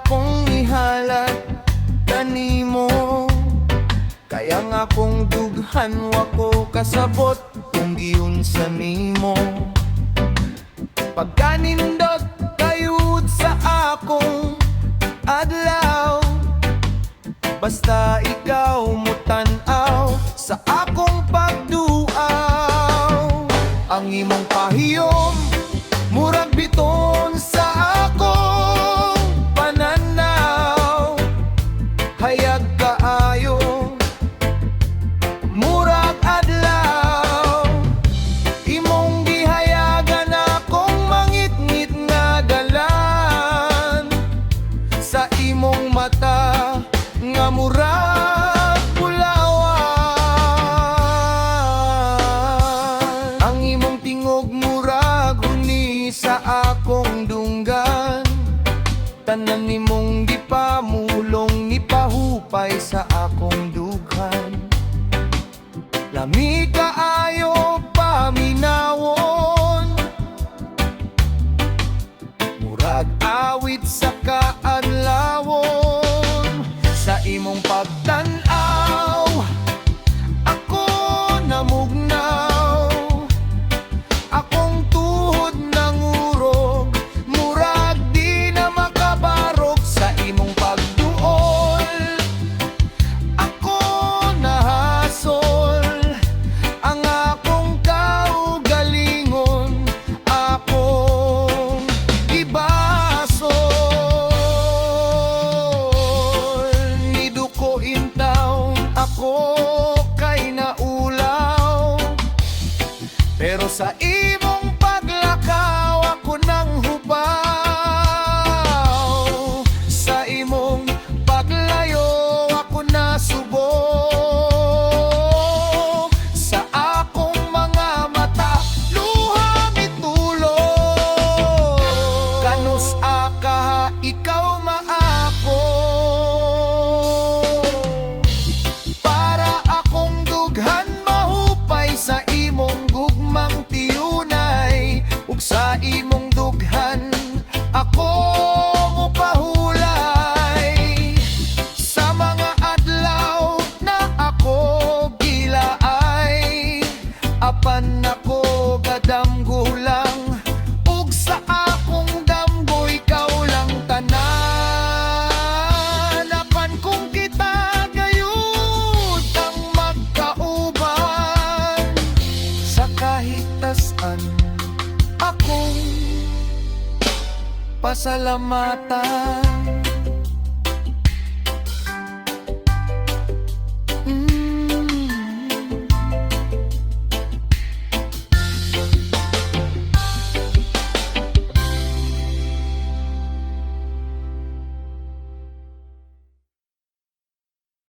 akong ihalat kanimo. Kaya nga kung dughan wako kasabot kung giun sa nimo. Pagkanindot kayud sa akong adlaw, basta ikaw mutan-aw sa akong pagduaw. Ang imong pahiyom murag biton sa akong pananaw. Hayag kaayo murag adlaw, imong gihayagan akong mangit-ngit nga dalan. Sa imong mata nga murag pulawan. Ang imong tingog murag huni sa akong dunggan. Tanan nimong gipamulong ni pahupay sa akong dughan. Lami kaayo paminawon, murag awit sa kaadlawon. Sa imong pagtan-aw ako namugnaw, akong tuhod nangurog, murag di na makabarog. Sa imong pagduol ako nahasol, ang akong kaugalingon akong ibasol. Niduko intaw ako kay naulaw, pero sa imong paglakaw ako nang hubaw. Sa imong paglayo ako nasubok, sa akong mga mata luha mitulog. Kanus aka ikaw maako, para akong dughan mahupay sa imong gugmang tiyunay. Ug sa imong dughan ako mupahulay, sa mga adlaw na ako gilaay. Apan ako gadamgo lang, ug sa akong damgo ikaw lang tanan. Apan kung kita gayud ang magkauban, sa kahitasan akong pasalamatan.